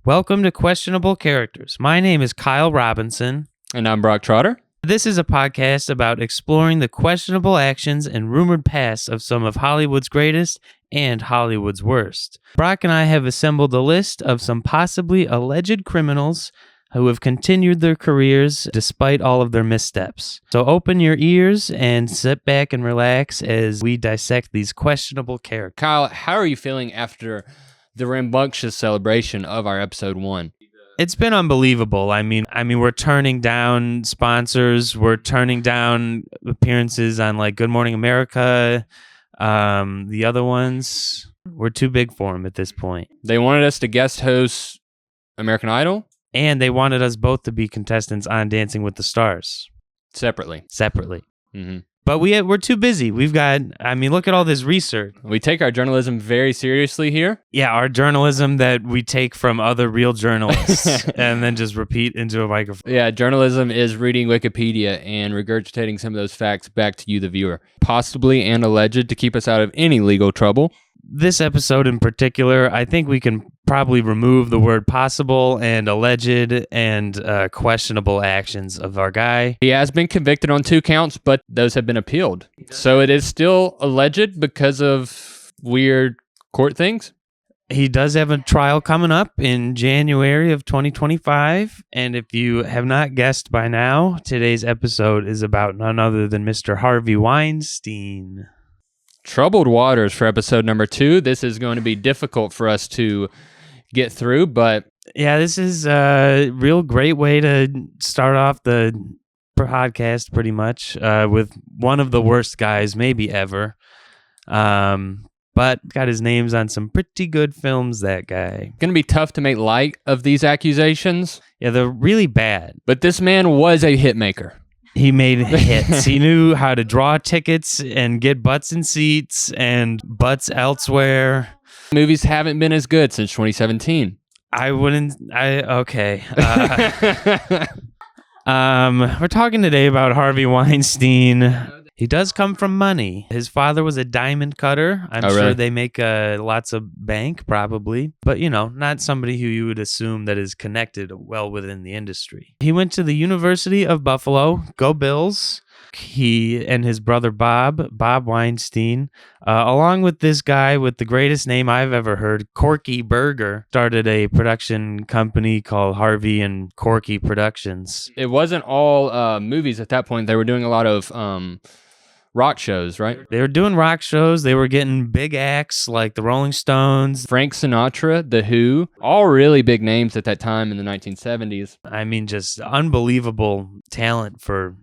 Welcome to Questionable Characters. My name is Kyle Robinson. And I'm Brock Trotter. This is a podcast about exploring the questionable actions and rumored past of some of Hollywood's greatest and Hollywood's worst. Brock and I have assembled a list of some possibly alleged criminals who have continued their careers despite all of their missteps. So open your ears and sit back and relax as we dissect these questionable characters. Kyle, how are you feeling after the rambunctious celebration of our episode 1? It's been unbelievable. I mean, we're turning down sponsors. We're turning down appearances on like Good Morning America. The other ones, we're too big for them at this point. They wanted us to guest host American Idol. And they wanted us both to be contestants on Dancing with the Stars. Separately. Mm-hmm. But we're too busy. We've got, look at all this research. We take our journalism very seriously here. Yeah, our journalism that we take from other real journalists and then just repeat into a microphone. Yeah, journalism is reading Wikipedia and regurgitating some of those facts back to you, the viewer. Possibly and alleged to keep us out of any legal trouble. This episode in particular, I think we can probably remove the word possible and alleged and questionable actions of our guy. He has been convicted on 2 counts, but those have been appealed. So it is still alleged because of weird court things. He does have a trial coming up in January of 2025. And if you have not guessed by now, today's episode is about none other than Mr. Harvey Weinstein. Troubled waters for episode number 2. This is going to be difficult for us to get through, but yeah, this is a real great way to start off the podcast pretty much with one of the worst guys maybe ever. But got his names on some pretty good films, that guy. Going to be tough to make light of these accusations. Yeah, they're really bad. But this man was a hit maker. He made hits. He knew how to draw tickets and get butts in seats and butts elsewhere. Movies haven't been as good since 2017. Okay. We're talking today about Harvey Weinstein. He does come from money. His father was a diamond cutter. I'm sure really? They make lots of bank, probably. But, not somebody who you would assume that is connected well within the industry. He went to the University of Buffalo. Go Bills. He and his brother Bob Weinstein, along with this guy with the greatest name I've ever heard, Corky Burger, started a production company called Harvey and Corky Productions. It wasn't all movies at that point. They were doing a lot of rock shows, right? They were doing rock shows. They were getting big acts like the Rolling Stones. Frank Sinatra, The Who, all really big names at that time in the 1970s. Just unbelievable talent for...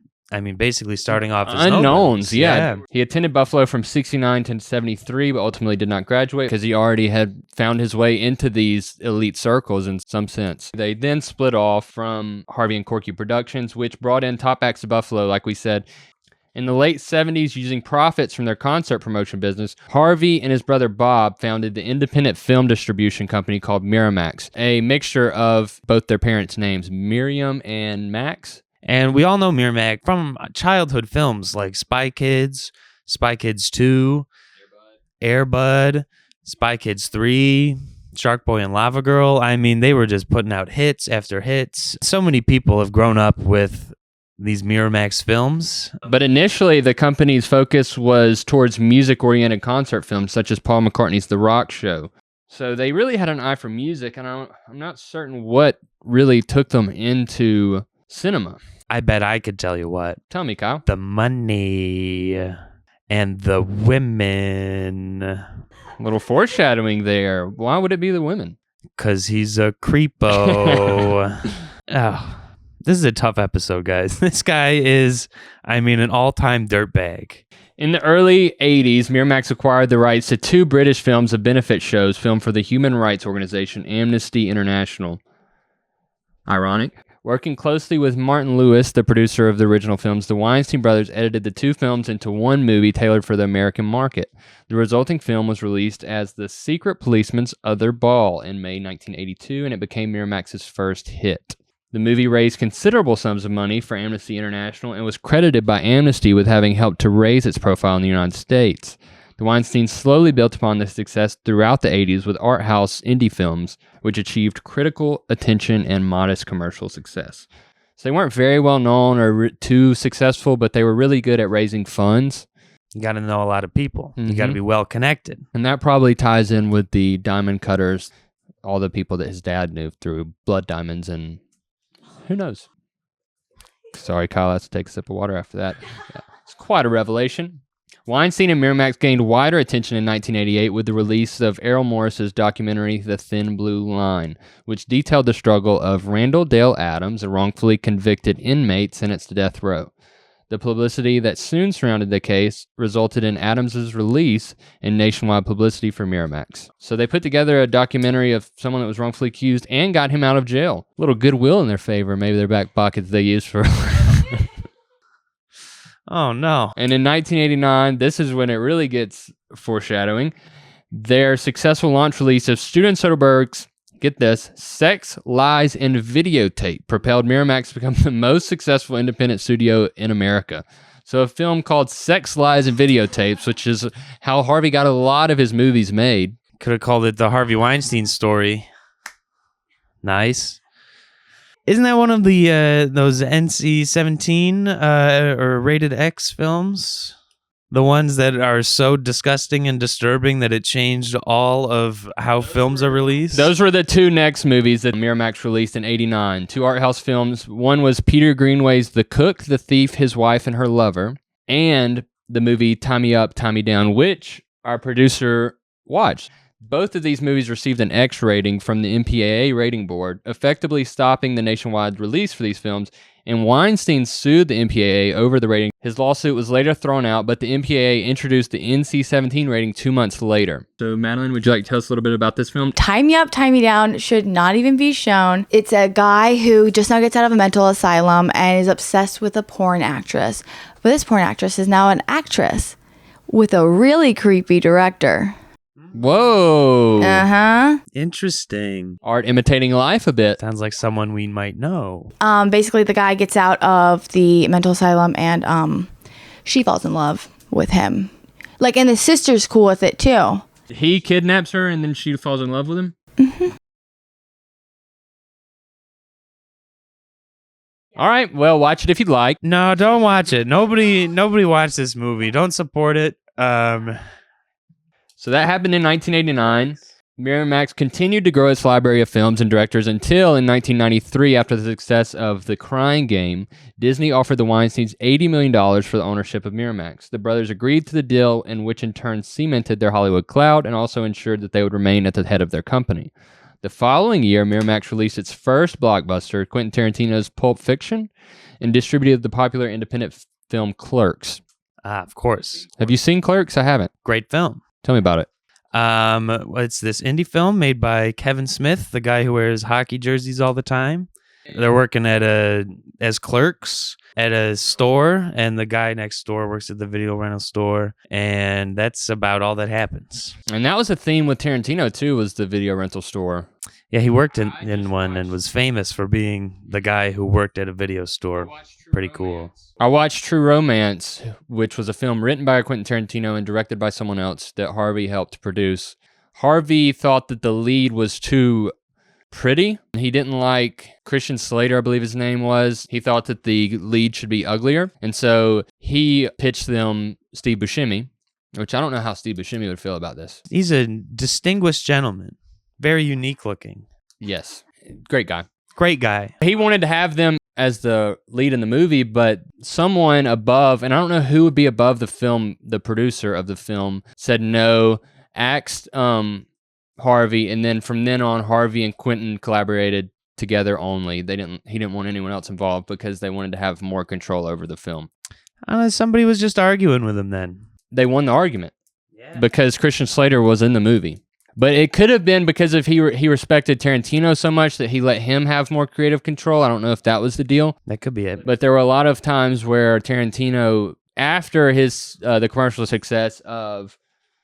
basically starting off as unknowns. Yeah. He attended Buffalo from 69 to 73, but ultimately did not graduate because he already had found his way into these elite circles in some sense. They then split off from Harvey and Corky Productions, which brought in top acts to Buffalo, like we said. In the late 70s, using profits from their concert promotion business, Harvey and his brother Bob founded the independent film distribution company called Miramax, a mixture of both their parents' names, Miriam and Max. And we all know Miramax from childhood films like Spy Kids 2, Air Bud, Spy Kids 3, Shark Boy and Lava Girl. They were just putting out hits after hits. So many people have grown up with these Miramax films. But initially, the company's focus was towards music-oriented concert films, such as Paul McCartney's The Rock Show. So they really had an eye for music, and I'm not certain what really took them into cinema. I bet I could tell you what. Tell me, Kyle. The money and the women. A little foreshadowing there. Why would it be the women? 'Cause he's a creepo. Oh, this is a tough episode, guys. This guy is, an all-time dirtbag. In the early 80s, Miramax acquired the rights to 2 British films of benefit shows filmed for the human rights organization Amnesty International. Ironic. Working closely with Martin Lewis, the producer of the original films, the Weinstein brothers edited the 2 films into one movie tailored for the American market. The resulting film was released as The Secret Policeman's Other Ball in May 1982, and it became Miramax's first hit. The movie raised considerable sums of money for Amnesty International and was credited by Amnesty with having helped to raise its profile in the United States. The Weinsteins slowly built upon this success throughout the 80s with art house indie films, which achieved critical attention and modest commercial success. So they weren't very well known or too successful, but they were really good at raising funds. You got to know a lot of people. You got to be well connected. And that probably ties in with the diamond cutters, all the people that his dad knew through blood diamonds, and who knows? Sorry, Kyle, I have to take a sip of water after that. Yeah, it's quite a revelation. Weinstein and Miramax gained wider attention in 1988 with the release of Errol Morris's documentary The Thin Blue Line, which detailed the struggle of Randall Dale Adams, a wrongfully convicted inmate sentenced to death row. The publicity that soon surrounded the case resulted in Adams' release and nationwide publicity for Miramax. So they put together a documentary of someone that was wrongfully accused and got him out of jail. A little goodwill in their favor, maybe their back pockets they used for... Oh, no. And in 1989, this is when it really gets foreshadowing, their successful launch release of Steven Soderbergh's, get this, Sex, Lies, and Videotape propelled Miramax to become the most successful independent studio in America. So a film called Sex, Lies, and Videotapes, which is how Harvey got a lot of his movies made. Could have called it the Harvey Weinstein story. Nice. Isn't that one of the those NC-17 or rated X films? The ones that are so disgusting and disturbing that it changed all of how films are released? Those were the two next movies that Miramax released in 89. Two art house films. One was Peter Greenaway's The Cook, The Thief, His Wife, and Her Lover, and the movie Tie Me Up, Tie Me Down, which our producer watched. Both of these movies received an X rating from the MPAA rating board, effectively stopping the nationwide release for these films, and Weinstein sued the MPAA over the rating. His lawsuit was later thrown out, but the MPAA introduced the NC-17 rating 2 months later. So, Madeline, would you like to tell us a little bit about this film? Tie Me Up, Tie Me Down should not even be shown. It's a guy who just now gets out of a mental asylum and is obsessed with a porn actress. But this porn actress is now an actress with a really creepy director. Whoa. Uh-huh. Interesting. Art imitating life a bit. Sounds like someone we might know. Basically, the guy gets out of the mental asylum and she falls in love with him. Like, and the sister's cool with it, too. He kidnaps her and then she falls in love with him? Mm-hmm. All right, well, watch it if you'd like. No, don't watch it. Nobody watch this movie. Don't support it. So that happened in 1989. Miramax continued to grow its library of films and directors until in 1993, after the success of The Crying Game, Disney offered the Weinsteins $80 million for the ownership of Miramax. The brothers agreed to the deal, and which in turn cemented their Hollywood clout and also ensured that they would remain at the head of their company. The following year, Miramax released its first blockbuster, Quentin Tarantino's Pulp Fiction, and distributed the popular independent film Clerks. Ah, of course. Have you seen Clerks? I haven't. Great film. Tell me about it. It's this indie film made by Kevin Smith, the guy who wears hockey jerseys all the time. They're working as clerks at a store, and the guy next door works at the video rental store, and that's about all that happens. And that was a theme with Tarantino too, was the video rental store. Yeah, he worked in one and was famous for being the guy who worked at a video store. Pretty cool. I watched True Romance, which was a film written by Quentin Tarantino and directed by someone else that Harvey helped produce. Harvey thought that the lead was too pretty. He didn't like Christian Slater, I believe his name was. He thought that the lead should be uglier. And so he pitched them Steve Buscemi, which I don't know how Steve Buscemi would feel about this. He's a distinguished gentleman. Very unique looking. Yes. Great guy. Great guy. He wanted to have them as the lead in the movie, but someone above, and I don't know who would be above the film, the producer of the film, said no, asked Harvey, and then from then on, Harvey and Quentin collaborated together only. He didn't want anyone else involved because they wanted to have more control over the film. Somebody was just arguing with him then. They won the argument because Christian Slater was in the movie. But it could have been because if he respected Tarantino so much that he let him have more creative control. I don't know if that was the deal. That could be it. But there were a lot of times where Tarantino, after his the commercial success of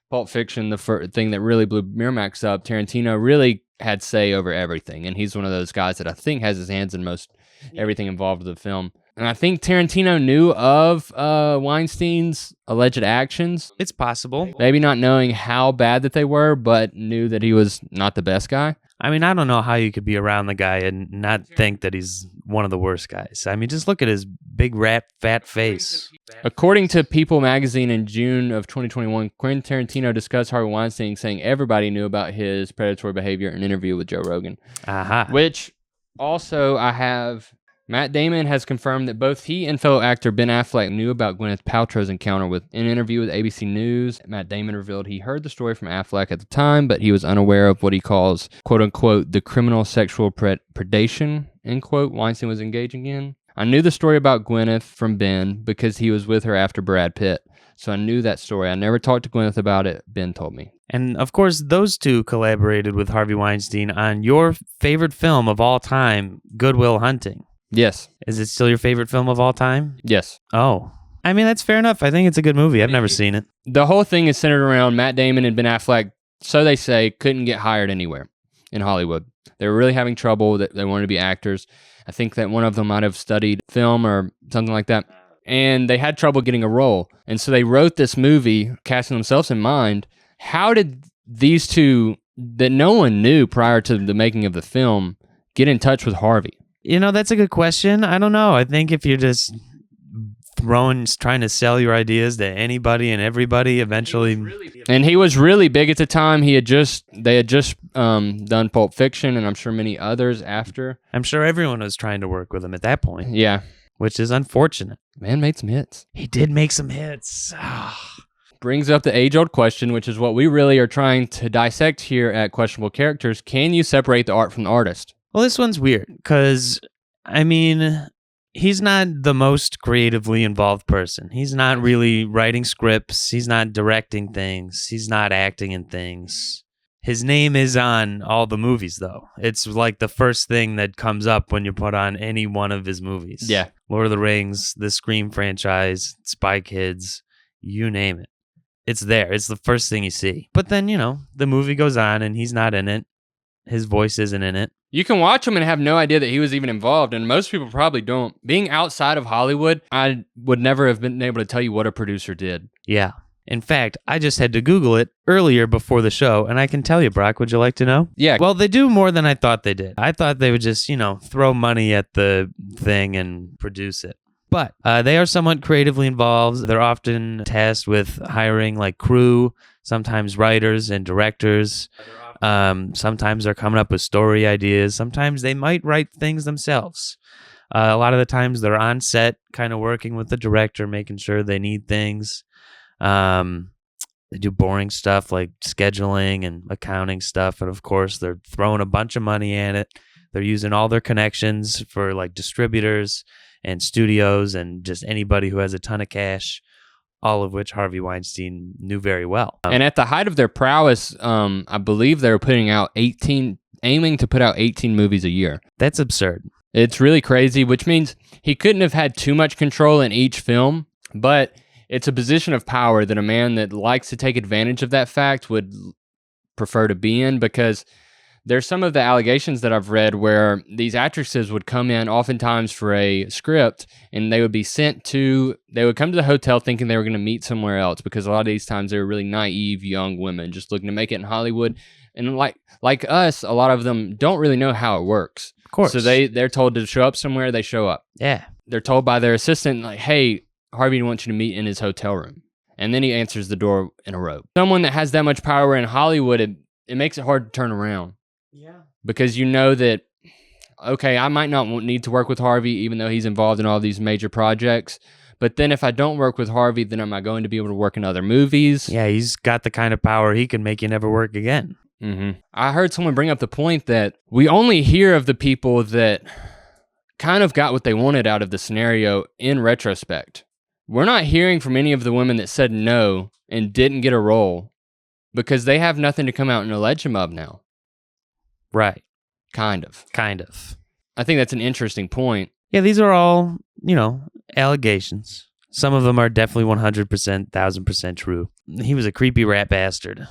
Pulp Fiction, the thing that really blew Miramax up, Tarantino really had say over everything. And he's one of those guys that I think has his hands in most everything involved with the film. And I think Tarantino knew of Weinstein's alleged actions. It's possible. Maybe not knowing how bad that they were, but knew that he was not the best guy. I mean, I don't know how you could be around the guy and not think that he's one of the worst guys. I mean, just look at his big fat face. According to People magazine in June of 2021, Quentin Tarantino discussed Harvey Weinstein, saying everybody knew about his predatory behavior in an interview with Joe Rogan. Aha. Which also I have... Matt Damon has confirmed that both he and fellow actor Ben Affleck knew about Gwyneth Paltrow's encounter with. In an interview with ABC News, Matt Damon revealed he heard the story from Affleck at the time, but he was unaware of what he calls, quote-unquote, the criminal sexual predation, end quote, Weinstein was engaging in. I knew the story about Gwyneth from Ben because he was with her after Brad Pitt, so I knew that story. I never talked to Gwyneth about it, Ben told me. And of course, those two collaborated with Harvey Weinstein on your favorite film of all time, Good Will Hunting. Yes. Is it still your favorite film of all time? Yes. Oh. I mean, that's fair enough. I think it's a good movie. I've never seen it. The whole thing is centered around Matt Damon and Ben Affleck, so they say, couldn't get hired anywhere in Hollywood. They were really having trouble. That they wanted to be actors. I think that one of them might have studied film or something like that. And they had trouble getting a role. And so they wrote this movie, casting themselves in mind. How did these two, that no one knew prior to the making of the film, get in touch with Harvey? You know, that's a good question. I don't know. I think if you're just trying to sell your ideas to anybody and everybody, eventually... And he was really big at the time. They had just done Pulp Fiction, and I'm sure many others after. I'm sure everyone was trying to work with him at that point. Yeah. Which is unfortunate. Man made some hits. He did make some hits. Brings up the age-old question, which is what we really are trying to dissect here at Questionable Characters. Can you separate the art from the artist? Well, this one's weird because, I mean, he's not the most creatively involved person. He's not really writing scripts. He's not directing things. He's not acting in things. His name is on all the movies, though. It's like the first thing that comes up when you put on any one of his movies. Yeah. Lord of the Rings, the Scream franchise, Spy Kids, you name it. It's there. It's the first thing you see. But then, you know, the movie goes on and he's not in it. His voice isn't in it. You can watch him and have no idea that he was even involved, and most people probably don't. Being outside of Hollywood, I would never have been able to tell you what a producer did. Yeah. In fact, I just had to Google it earlier before the show, and I can tell you, Brock, would you like to know? Yeah. Well, they do more than I thought they did. I thought they would just, you know, throw money at the thing and produce it. But they are somewhat creatively involved. They're often tasked with hiring like crew, sometimes writers and directors. Sometimes they're coming up with story ideas. Sometimes they might write things themselves. A lot of the times they're on set kind of working with the director, making sure they need things. They do boring stuff like scheduling and accounting stuff. And of course, they're throwing a bunch of money at it. They're using all their connections for like distributors and studios and just anybody who has a ton of cash. All of which Harvey Weinstein knew very well. And at the height of their prowess, I believe they were aiming to put out 18 movies a year. That's absurd. It's really crazy, which means he couldn't have had too much control in each film, but it's a position of power that a man that likes to take advantage of that fact would prefer to be in, because there's some of the allegations that I've read where these actresses would come in oftentimes for a script and they would come to the hotel thinking they were going to meet somewhere else, because a lot of these times they were really naive young women just looking to make it in Hollywood. And like us, a lot of them don't really know how it works. Of course. So they're told to show up somewhere, they show up. Yeah. They're told by their assistant, like, hey, Harvey wants you to meet in his hotel room. And then he answers the door in a robe. Someone that has that much power in Hollywood, it makes it hard to turn around. Yeah. Because you know that, okay, I might not need to work with Harvey even though he's involved in all these major projects. But then if I don't work with Harvey, then am I going to be able to work in other movies? Yeah, he's got the kind of power he can make you never work again. Mm-hmm. I heard someone bring up the point that we only hear of the people that kind of got what they wanted out of the scenario in retrospect. We're not hearing from any of the women that said no and didn't get a role because they have nothing to come out and allege him of now. Right. Kind of. I think that's an interesting point. Yeah, these are all, allegations. Some of them are definitely 100%, 1000% true. He was a creepy rat bastard.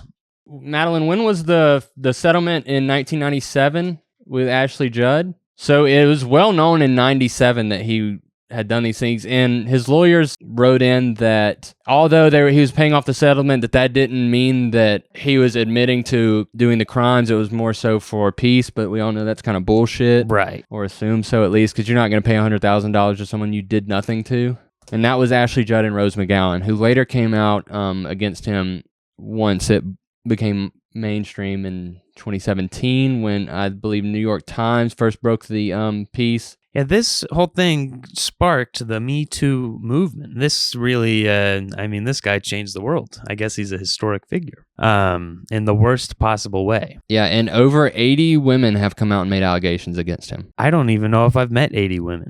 Madeline, when was the settlement in 1997 with Ashley Judd? So it was well known in 97 that he had done these things. And his lawyers wrote in that although he was paying off the settlement, that didn't mean that he was admitting to doing the crimes. It was more so for peace, but we all know that's kind of bullshit. Right. Or assume so at least, because you're not going to pay $100,000 to someone you did nothing to. And that was Ashley Judd and Rose McGowan, who later came out against him once it became mainstream in 2017 when I believe New York Times first broke the piece. Yeah, this whole thing sparked the Me Too movement. This really, this guy changed the world. I guess he's a historic figure in the worst possible way. Yeah, and over 80 women have come out and made allegations against him. I don't even know if I've met 80 women.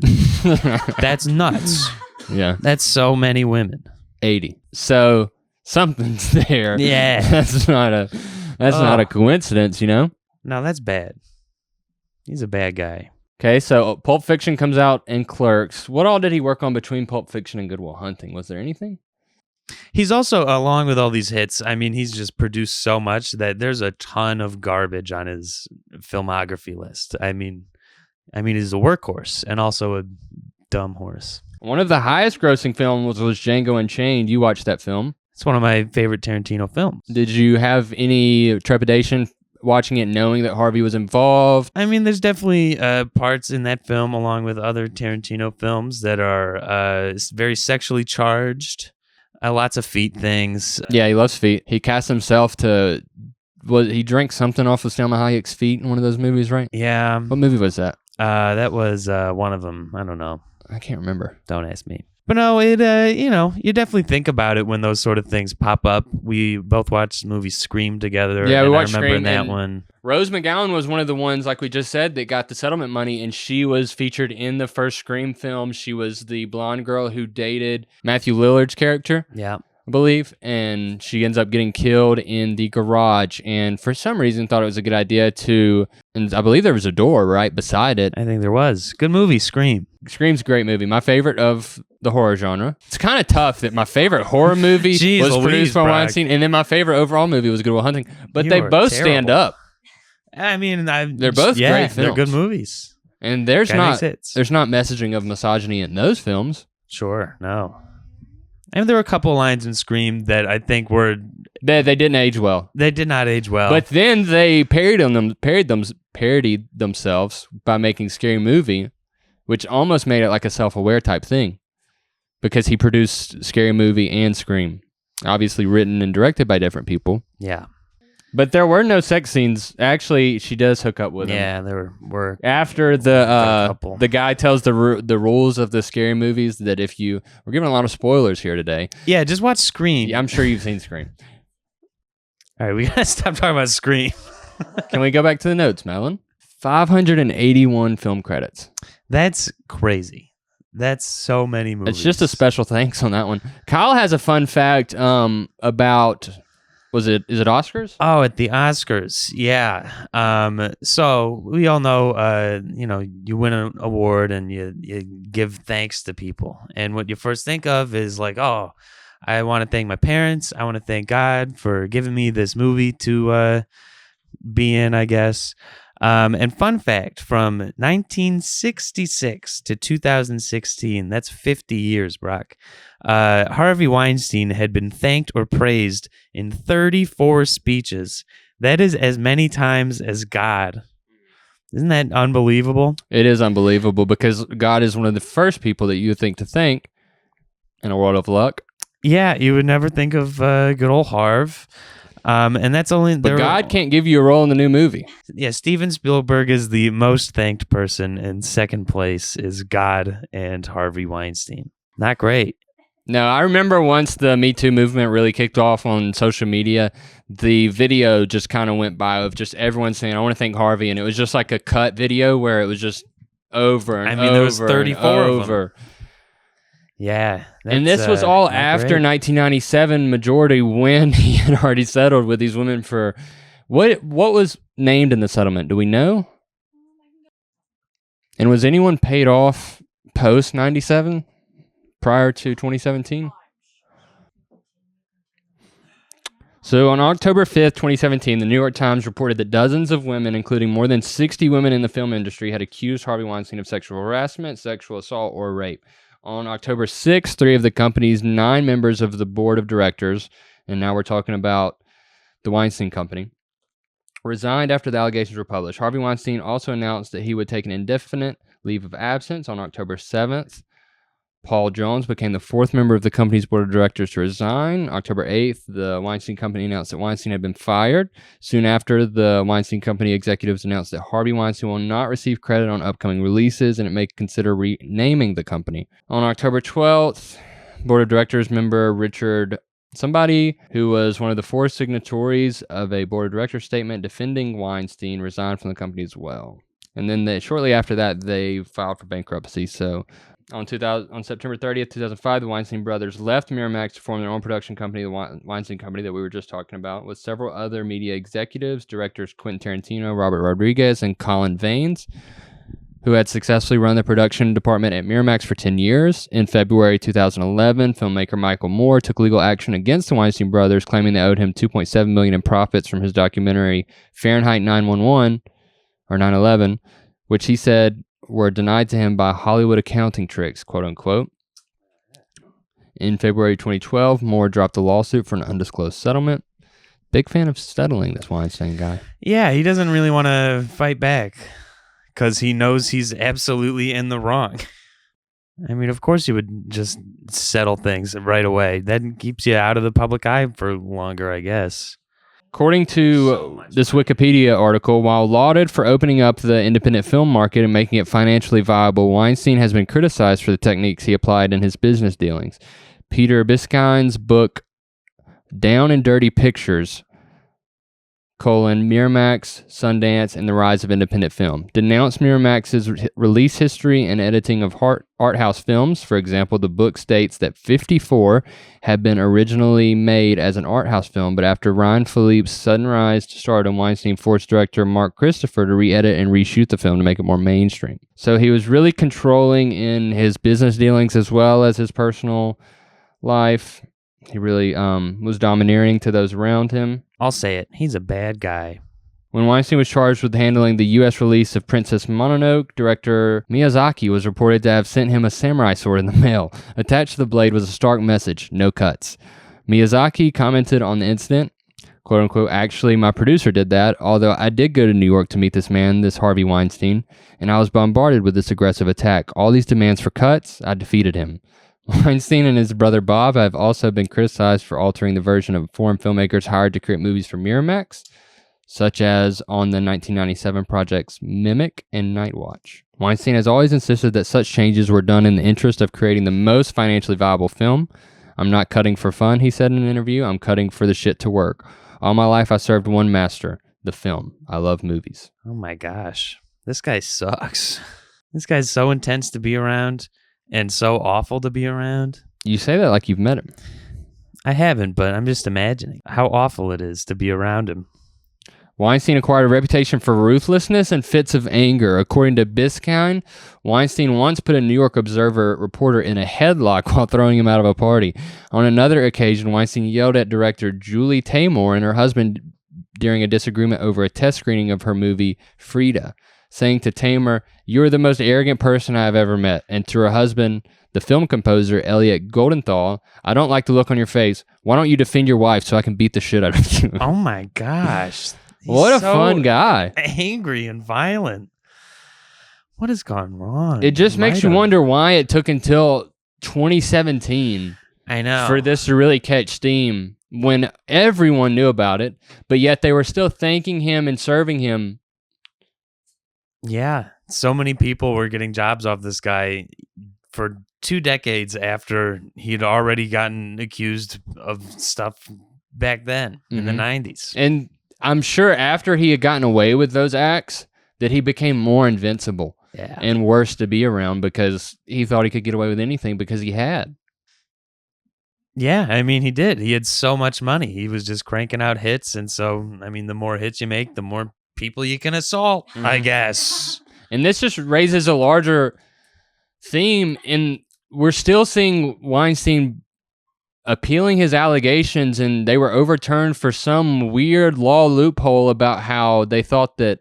That's nuts. Yeah. That's so many women. 80. So something's there. Yeah. That's not a coincidence, you know? No, that's bad. He's a bad guy. Okay, so Pulp Fiction comes out and Clerks. What all did he work on between Pulp Fiction and Good Will Hunting? Was there anything? He's also, along with all these hits, he's just produced so much that there's a ton of garbage on his filmography list. He's a workhorse and also a dumb horse. One of the highest grossing films was Django Unchained. You watched that film. It's one of my favorite Tarantino films. Did you have any trepidation watching it knowing that Harvey was involved? There's definitely parts in that film, along with other Tarantino films, that are very sexually charged. Lots of feet things. Yeah, he loves feet. He cast himself to... he drank something off of Salma Hayek's feet in one of those movies, right? Yeah. What movie was that? That was one of them. I don't know. I can't remember. Don't ask me. But no, it you definitely think about it when those sort of things pop up. We both watched the movie Scream together. Yeah, we watched I remember Scream, that one. Rose McGowan was one of the ones, like we just said, that got the settlement money, and she was featured in the first Scream film. She was the blonde girl who dated Matthew Lillard's character. Yeah. I believe, and she ends up getting killed in the garage, and for some reason thought it was a good idea and I believe there was a door right beside it. I think there was. Good movie, Scream. Scream's a great movie. My favorite of the horror genre. It's kind of tough that my favorite horror movie was produced by Weinstein, and then my favorite overall movie was Good Will Hunting, but they both stand up. They're both great films. They're good movies. And there's not messaging of misogyny in those films. Sure, no. There were a couple lines in Scream that I think were... They didn't age well. They did not age well. But then they parodied themselves by making Scary Movie, which almost made it like a self-aware type thing. Because he produced Scary Movie and Scream. Obviously written and directed by different people. Yeah. But there were no sex scenes. Actually, she does hook up with him. Yeah, there were. After the guy tells the rules of the scary movies that we're giving a lot of spoilers here today. Yeah, just watch Scream. Yeah, I'm sure you've seen Scream. All right, we gotta stop talking about Scream. Can we go back to the notes, Malin? 581 film credits. That's crazy. That's so many movies. It's just a special thanks on that one. Kyle has a fun fact about... Is it Oscars? Oh, at the Oscars, yeah. So we all know, you win an award and you give thanks to people, and what you first think of is like, oh, I want to thank my parents. I want to thank God for giving me this movie to be in, I guess. And fun fact, from 1966 to 2016, that's 50 years, Brock, Harvey Weinstein had been thanked or praised in 34 speeches. That is as many times as God. Isn't that unbelievable? It is unbelievable because God is one of the first people that you would think to thank in a world of luck. Yeah, you would never think of good old Harv. And that's only... But God can't give you a role in the new movie. Yeah, Steven Spielberg is the most thanked person, and second place is God and Harvey Weinstein. Not great. No, I remember once the Me Too movement really kicked off on social media, the video just kind of went by of just everyone saying, I want to thank Harvey, and it was just like a cut video where it was just over and over. There was 34 of them. Yeah. And this was all after 1997 majority, when he had already settled with these women for... What was named in the settlement? Do we know? And was anyone paid off post 97? Prior to 2017? So on October 5th, 2017, the New York Times reported that dozens of women, including more than 60 women in the film industry, had accused Harvey Weinstein of sexual harassment, sexual assault, or rape. On October 6th, 3 of the company's 9 members of the board of directors, and now we're talking about the Weinstein Company, resigned after the allegations were published. Harvey Weinstein also announced that he would take an indefinite leave of absence on October 7th. Paul Jones became the 4th member of the company's board of directors to resign. October 8th, the Weinstein Company announced that Weinstein had been fired. Soon after, the Weinstein Company executives announced that Harvey Weinstein will not receive credit on upcoming releases, and it may consider renaming the company. On October 12th, board of directors member Richard somebody who was one of the 4 signatories of a board of directors statement defending Weinstein resigned from the company as well. And then shortly after that, they filed for bankruptcy. So on September 30th, 2005, the Weinstein brothers left Miramax to form their own production company, the Weinstein Company that we were just talking about, with several other media executives, directors Quentin Tarantino, Robert Rodriguez, and Colin Vaines, who had successfully run the production department at Miramax for 10 years. In February 2011, filmmaker Michael Moore took legal action against the Weinstein brothers, claiming they owed him $2.7 million in profits from his documentary Fahrenheit 9/11, or 9/11, which he said were denied to him by Hollywood accounting tricks, quote unquote. In February 2012, Moore dropped a lawsuit for an undisclosed settlement. Big fan of settling, this Weinstein guy. Yeah, he doesn't really want to fight back because he knows he's absolutely in the wrong. I mean, of course you would just settle things right away. That keeps you out of the public eye for longer, I guess. According to this Wikipedia article, while lauded for opening up the independent film market and making it financially viable, Weinstein has been criticized for the techniques he applied in his business dealings. Peter Biskind's book, Down and Dirty Pictures, Miramax, Sundance, and the Rise of Independent Film, denounced Miramax's release history and editing of art house films. For example, the book states that 54 had been originally made as an art house film, but after Ryan Philippe's sudden rise to stardom, Weinstein forced director Mark Christopher to re-edit and reshoot the film to make it more mainstream. So he was really controlling in his business dealings as well as his personal life. He really was domineering to those around him. I'll say it. He's a bad guy. When Weinstein was charged with handling the U.S. release of Princess Mononoke, director Miyazaki was reported to have sent him a samurai sword in the mail. Attached to the blade was a stark message, no cuts. Miyazaki commented on the incident, quote unquote, actually, my producer did that, although I did go to New York to meet this man, this Harvey Weinstein, and I was bombarded with this aggressive attack. All these demands for cuts, I defeated him. Weinstein and his brother Bob have also been criticized for altering the version of foreign filmmakers hired to create movies for Miramax, such as on the 1997 projects Mimic and Night Watch. Weinstein has always insisted that such changes were done in the interest of creating the most financially viable film. I'm not cutting for fun, he said in an interview. I'm cutting for the shit to work. All my life I served one master, the film. I love movies. Oh my gosh. This guy sucks. This guy's so intense to be around. And so awful to be around. You say that like you've met him. I haven't, but I'm just imagining how awful it is to be around him. Weinstein acquired a reputation for ruthlessness and fits of anger. According to Biskind, Weinstein once put a New York Observer reporter in a headlock while throwing him out of a party. On another occasion, Weinstein yelled at director Julie Taymor and her husband during a disagreement over a test screening of her movie Frida, saying to Taymor, "You're the most arrogant person I have ever met." And to her husband, the film composer, Elliot Goldenthal, "I don't like the look on your face. Why don't you defend your wife so I can beat the shit out of you?" Oh my gosh. What a fun guy. Angry and violent. What has gone wrong? It just makes you wonder why it took until 2017 I know. for this to really catch steam when everyone knew about it, but yet they were still thanking him and serving him. Yeah, so many people were getting jobs off this guy for 2 decades after he'd already gotten accused of stuff back then in the 90s. And I'm sure after he had gotten away with those acts that he became more invincible and worse to be around because he thought he could get away with anything because he had. Yeah, I mean, he did. He had so much money. He was just cranking out hits. And so, I mean, the more hits you make, the more people you can assault, I guess. And this just raises a larger theme we're still seeing Weinstein appealing his allegations, and they were overturned for some weird law loophole about how they thought that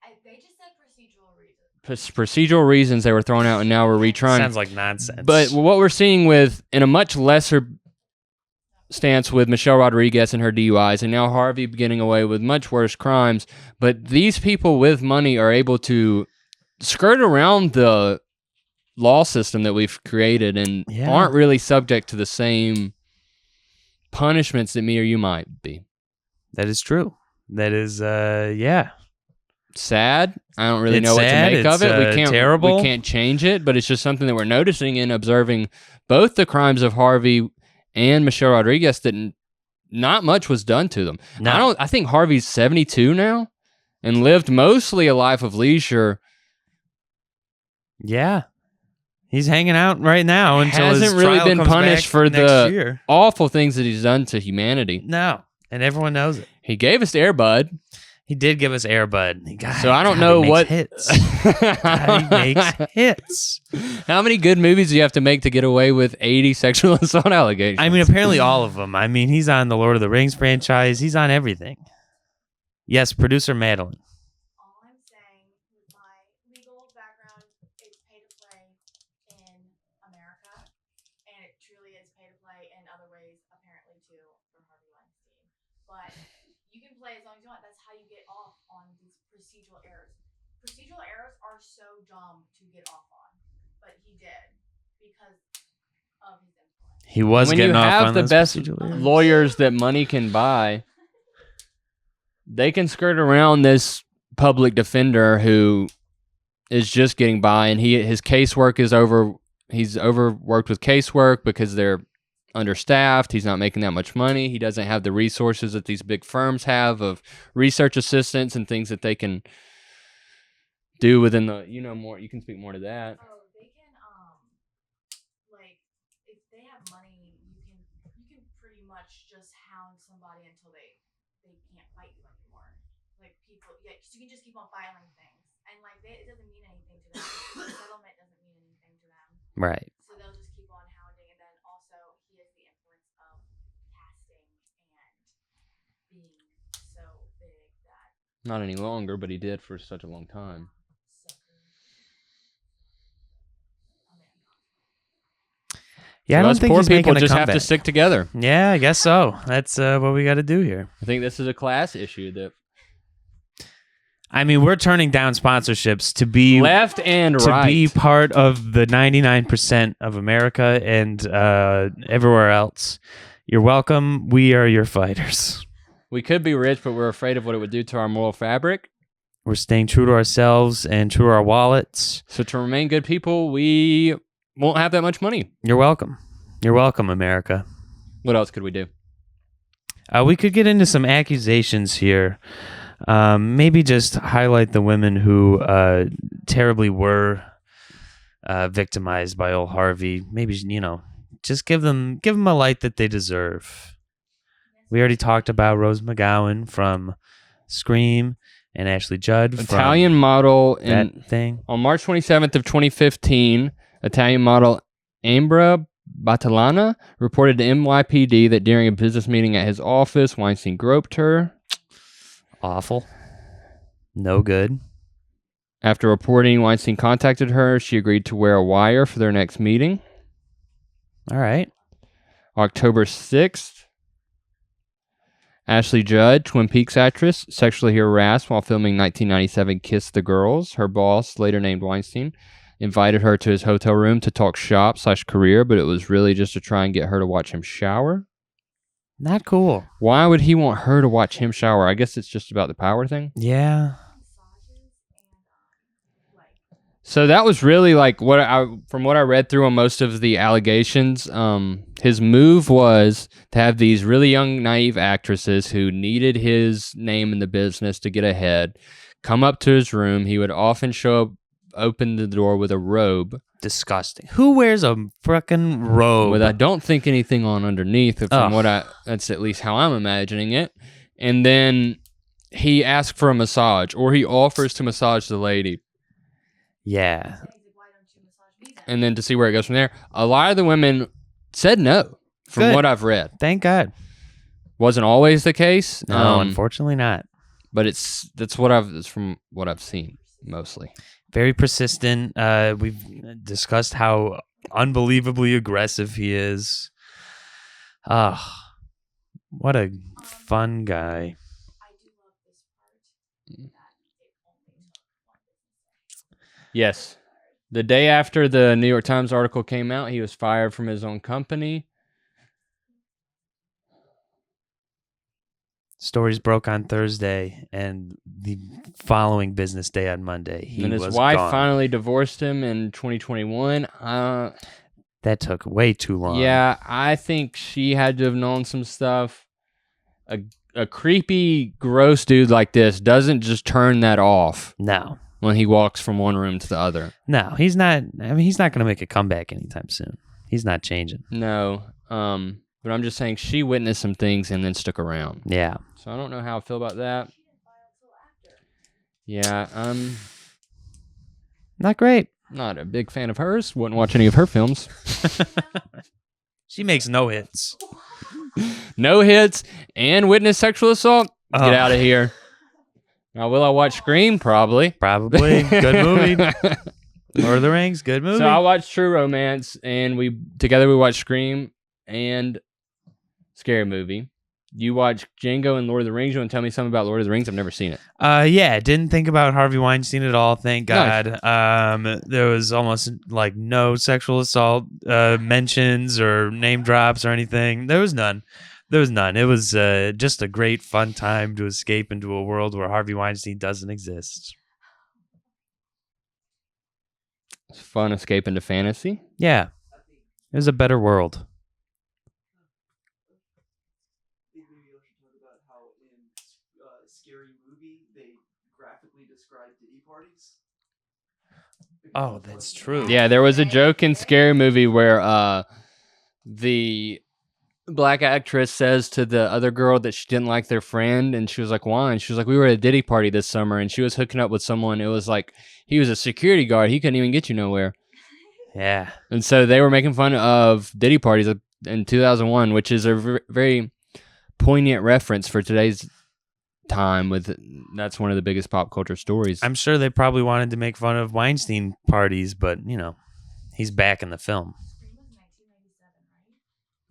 I They just said procedural reasons. Procedural reasons they were thrown out, and now we're retrying. Sounds like nonsense. But what we're seeing with, in a much lesser stance with Michelle Rodriguez and her DUIs, and now Harvey getting away with much worse crimes, but these people with money are able to skirt around the law system that we've created and aren't really subject to the same punishments that me or you might be. That is true. That is, sad. I don't really know what to make of it. We can't terrible. We can't change it, but it's just something that we're noticing and observing both the crimes of Harvey and Michelle Rodriguez that not much was done to them. No. I think Harvey's 72 now and lived mostly a life of leisure. Yeah. He's hanging out right now until hasn't his really trial been comes punished back for next the year. awful things that he's done to humanity. No, and everyone knows it. He gave us Air Bud. He did give us Air Bud. So I don't know what hits. God, he makes hits. How many good movies do you have to make to get away with 80 sexual assault allegations? I mean, apparently all of them. I mean, he's on the Lord of the Rings franchise. He's on everything. Yes, producer Madeline. All I'm saying, with my legal background, it's pay to play in America, and it truly is pay to play in other ways, apparently, too, for Harvey Weinstein. But you can play as long as you want. That's how you get off on these procedural errors. Procedural errors are so dumb to get off on, but he did because of his influence. He was when getting you off have on the those best procedural errors. lawyers that money can buy, they can skirt around this public defender who is just getting by, and his casework is over. He's overworked with casework because they're understaffed. He's not making that much money. He doesn't have the resources that these big firms have of research assistants and things that they can do within the, more. You can speak more to that. Oh, they can like if they have money, you can pretty much just hound somebody until they can't fight you anymore. Like people, yeah, so you can just keep on filing things, and like it doesn't mean anything to them. The settlement doesn't mean anything to them. Right. So they'll just keep on hounding, and then also he has the influence of casting and being so big that Not any longer, but he did for such a long time. Yeah, So I don't us think poor he's people making a just have to comeback. stick together. Yeah, I guess so. That's what we got to do here. I think this is a class issue that I mean, we're turning down sponsorships to be left and to right. be part of the 99% of America and everywhere else. You're welcome. We are your fighters. We could be rich, but we're afraid of what it would do to our moral fabric. We're staying true to ourselves and true to our wallets. So to remain good people, we won't have that much money. You're welcome. You're welcome, America. What else could we do? We could get into some accusations here. Maybe just highlight the women who terribly were victimized by old Harvey. Maybe, just give them a light that they deserve. We already talked about Rose McGowan from Scream and Ashley Judd from Italian model that thing. On March 27th of 2015, Italian model Ambra Battalana reported to NYPD that during a business meeting at his office, Weinstein groped her. Awful. No good. After reporting, Weinstein contacted her. She agreed to wear a wire for their next meeting. All right. October 6th, Ashley Judd, Twin Peaks actress, sexually harassed while filming 1997 Kiss the Girls. Her boss, later named Weinstein, invited her to his hotel room to talk shop/career, but it was really just to try and get her to watch him shower. Not cool. Why would he want her to watch him shower? I guess it's just about the power thing. Yeah. So that was really like from what I read through on most of the allegations, his move was to have these really young, naive actresses who needed his name in the business to get ahead, come up to his room. He would often show up, open the door with a robe. Disgusting. Who wears a frickin' robe? With I don't think anything on underneath. That's at least how I'm imagining it. And then he asks for a massage, or he offers to massage the lady. Yeah. And then to see where it goes from there. A lot of the women said no, from Good. what I've read. Thank God. Wasn't always the case. No, unfortunately not. But it's from what I've seen mostly. Very persistent. We've discussed how unbelievably aggressive he is. Ah, what a fun guy. Yes. The day after the New York Times article came out, he was fired from his own company. Stories broke on Thursday, and the following business day on Monday, he And his was wife gone. finally divorced him in 2021. That took way too long. Yeah, I think she had to have known some stuff. A creepy, gross dude like this doesn't just turn that off No. when he walks from one room to the other. No, he's not. I mean, he's not going to make a comeback anytime soon. He's not changing. No, but I'm just saying she witnessed some things and then stuck around. Yeah. So I don't know how I feel about that. Yeah, I'm Not great. not a big fan of hers. Wouldn't watch any of her films. She makes no hits. No hits and witness sexual assault. Oh. Get out of here. Now, will I watch Scream? Probably. Probably. Good movie. Lord of the Rings, good movie. So I watched True Romance, and we watched Scream and Scary Movie. You watch Django and Lord of the Rings. You want to tell me something about Lord of the Rings? I've never seen it. Yeah, didn't think about Harvey Weinstein at all, thank Nice. God. There was almost like no sexual assault mentions or name drops or anything. There was none. It was just a great fun time to escape into a world where Harvey Weinstein doesn't exist. It's fun escape into fantasy. Yeah, it was a better world. Oh, that's true. Yeah, there was a joke in Scary Movie where the black actress says to the other girl that she didn't like their friend, and she was like, why? And she was like, we were at a Diddy party this summer, and she was hooking up with someone. It was like, he was a security guard. He couldn't even get you nowhere. Yeah. And so they were making fun of Diddy parties in 2001, which is a very poignant reference for today's time. That's one of the biggest pop culture stories. I'm sure they probably wanted to make fun of Weinstein parties, but, he's back in the film.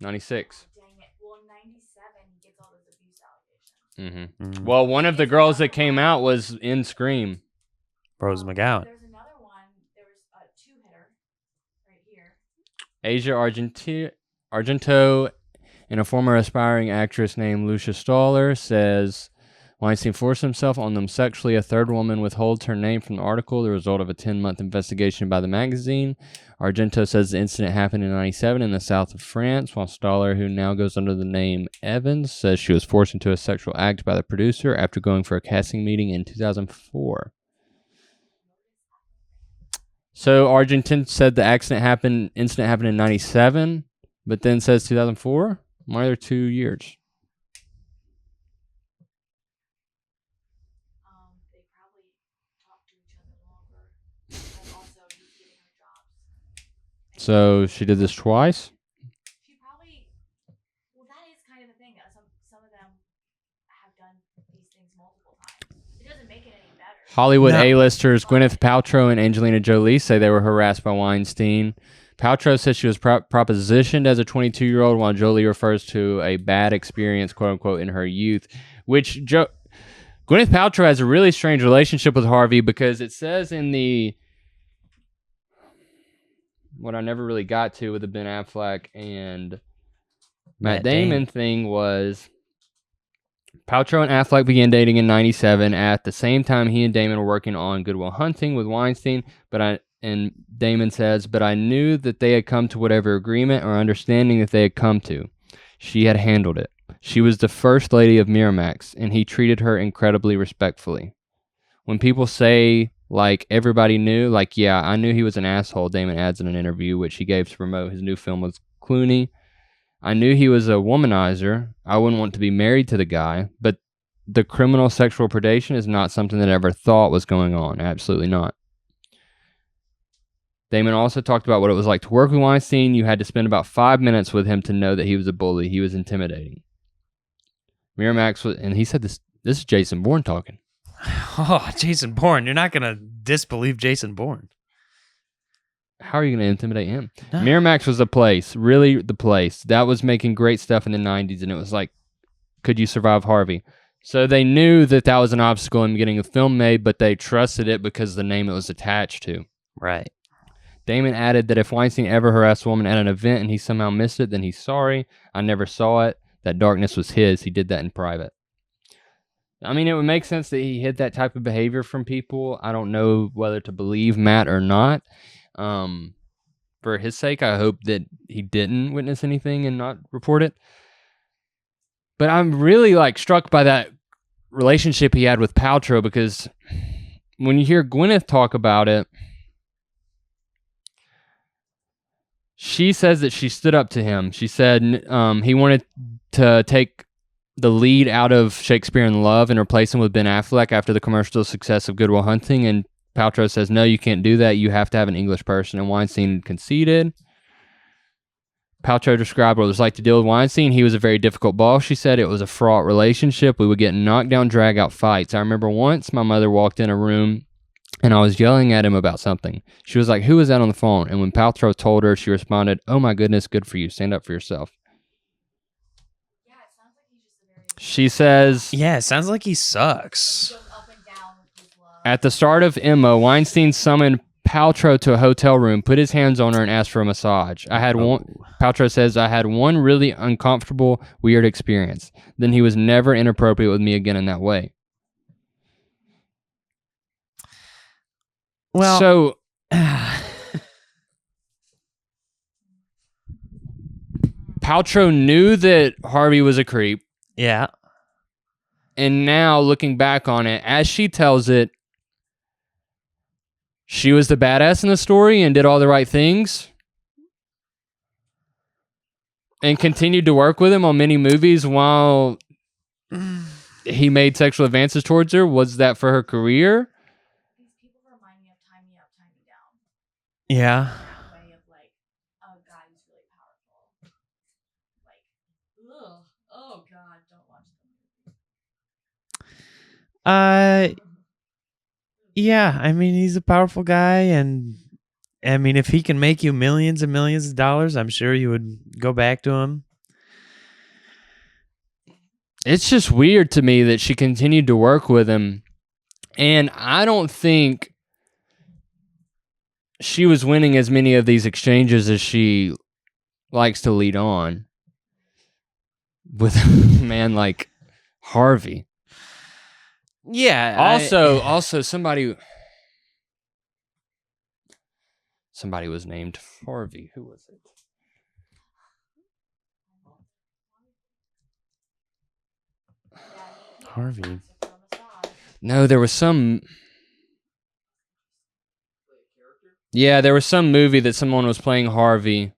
96. Dang it. Well, 97, he gets all those abuse allegations. Mm-hmm. Well, one of the girls that came out was in Scream. Rose McGowan. There's another one. There was a two-hitter right here. Asia Argento and a former aspiring actress named Lucia Staller says Weinstein forced himself on them sexually. A third woman withholds her name from the article, the result of a 10-month investigation by the magazine. Argento says the incident happened in 1997 in the south of France, while Staller, who now goes under the name Evans, says she was forced into a sexual act by the producer after going for a casting meeting in 2004. So Argento said the incident happened in 1997, but then says 2004? Why are there 2 years? They probably talked to each other longer. And also, he's getting her jobs. So she did this twice? She probably... Well, that is kind of the thing. Some of them have done these things multiple times. It doesn't make it any better. Hollywood No. A-listers Gwyneth Paltrow and Angelina Jolie say they were harassed by Weinstein. Paltrow says she was propositioned as a 22-year-old, while Jolie refers to a bad experience, quote-unquote, in her youth, which Gwyneth Paltrow has a really strange relationship with Harvey, because it says in what I never really got to with the Ben Affleck and Matt Damon thing was Paltrow and Affleck began dating in 1997. At the same time, he and Damon were working on Good Will Hunting with Weinstein, and Damon says, but I knew that they had come to whatever agreement or understanding that they had come to. She had handled it. She was the first lady of Miramax, and he treated her incredibly respectfully. When people say, like, everybody knew, like, yeah, I knew he was an asshole, Damon adds in an interview, which he gave to promote his new film with Clooney. I knew he was a womanizer. I wouldn't want to be married to the guy, but the criminal sexual predation is not something that I ever thought was going on. Absolutely not. Damon also talked about what it was like to work with Weinstein. You had to spend about 5 minutes with him to know that he was a bully. He was intimidating. Miramax was, and he said this This is Jason Bourne talking. Oh, Jason Bourne. You're not going to disbelieve Jason Bourne. How are you going to intimidate him? No. Miramax was the place, really the place. That was making great stuff in the 90s, and it was like, could you survive Harvey? So they knew that was an obstacle in getting a film made, but they trusted it because of the name it was attached to. Right. Damon added that if Weinstein ever harassed a woman at an event and he somehow missed it, then he's sorry. I never saw it. That darkness was his. He did that in private. I mean, it would make sense that he hid that type of behavior from people. I don't know whether to believe Matt or not. For his sake, I hope that he didn't witness anything and not report it. But I'm really struck by that relationship he had with Paltrow, because when you hear Gwyneth talk about it, she says that she stood up to him. She said he wanted to take the lead out of Shakespeare in Love and replace him with Ben Affleck after the commercial success of Good Will Hunting, and Paltrow says, no, you can't do that. You have to have an English person, and Weinstein conceded. Paltrow described what it was like to deal with Weinstein. He was a very difficult boss, she said. It was a fraught relationship. We would get knocked down, drag out fights. I remember once my mother walked in a room and I was yelling at him about something. She was like, who was that on the phone? And when Paltrow told her, she responded, oh my goodness, good for you. Stand up for yourself. Yeah, it sounds like he's just a very... She says... Yeah, it sounds like he sucks. He goes up and down with his love. At the start of Emma, Weinstein summoned Paltrow to a hotel room, put his hands on her, and asked for a massage. Paltrow says, I had one really uncomfortable, weird experience. Then he was never inappropriate with me again in that way. Well, so Paltrow knew that Harvey was a creep. Yeah. And now, looking back on it, as she tells it, she was the badass in the story and did all the right things and continued to work with him on many movies while he made sexual advances towards her. Was that for her career? These people remind me of Tie Me Up, Tie Me Down. Yeah. That way of a guy who's really powerful. Ugh. Oh God, don't watch the movie. Yeah, I mean, he's a powerful guy, and I mean, if he can make you millions and millions of dollars, I'm sure you would go back to him. It's just weird to me that she continued to work with him, and I don't think she was winning as many of these exchanges as she likes to lead on with a man like Harvey. Yeah. Also, somebody was named Harvey. Who was it? Harvey. No, there was some... Yeah, there was some movie that someone was playing Harvey.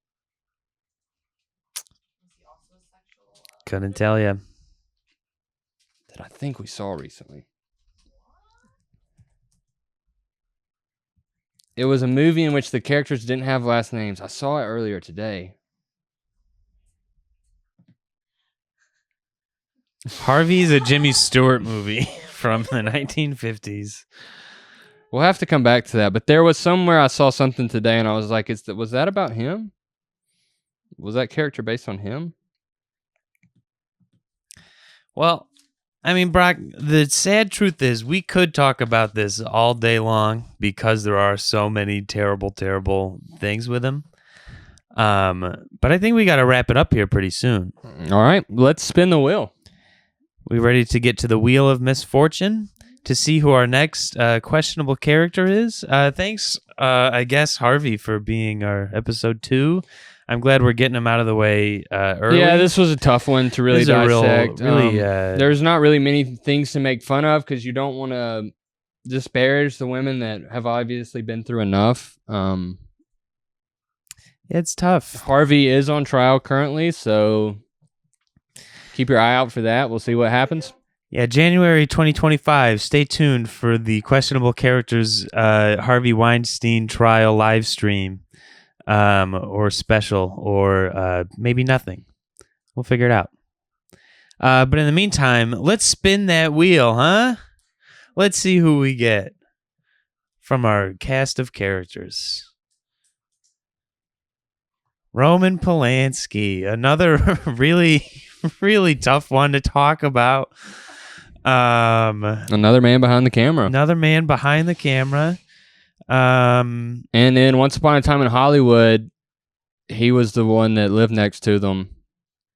Couldn't tell you. That I think we saw recently. It was a movie in which the characters didn't have last names. I saw it earlier today. Harvey's a Jimmy Stewart movie from the 1950s. We'll have to come back to that. But there was somewhere I saw something today and I was like, was that about him? Was that character based on him? Well, I mean, Brock, the sad truth is we could talk about this all day long because there are so many terrible, terrible things with him. But I think we got to wrap it up here pretty soon. All right, let's spin the wheel. We ready to get to the wheel of misfortune to see who our next questionable character is? Thanks, I guess, Harvey, for being our episode 2. I'm glad we're getting him out of the way early. Yeah, this was a tough one to really dissect. There's not really many things to make fun of because you don't want to disparage the women that have obviously been through enough. It's tough. Harvey is on trial currently, so keep your eye out for that. We'll see what happens. Yeah, January 2025. Stay tuned for the questionable characters Harvey Weinstein trial live stream. Or special, or maybe nothing. We'll figure it out. But in the meantime, let's spin that wheel, huh? Let's see who we get from our cast of characters. Roman Polanski, another really, really tough one to talk about. Another man behind the camera. Another man behind the camera. And then Once Upon a Time in Hollywood, he was the one that lived next to them.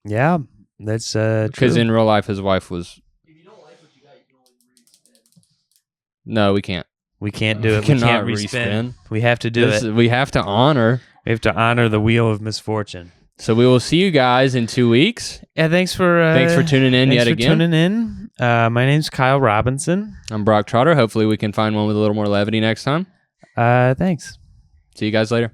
Yeah, that's because true. in real life his wife was. If you don't like what you got, you can only respin. No, we can't. We can't do it. We cannot can't respin. We have to do it. We have to honor. We have to honor the wheel of misfortune. So we will see you guys in 2 weeks. Yeah, thanks for tuning in yet again. Tuning in. My name's Kyle Robinson. I'm Brock Trotter. Hopefully we can find one with a little more levity next time. Thanks. See you guys later.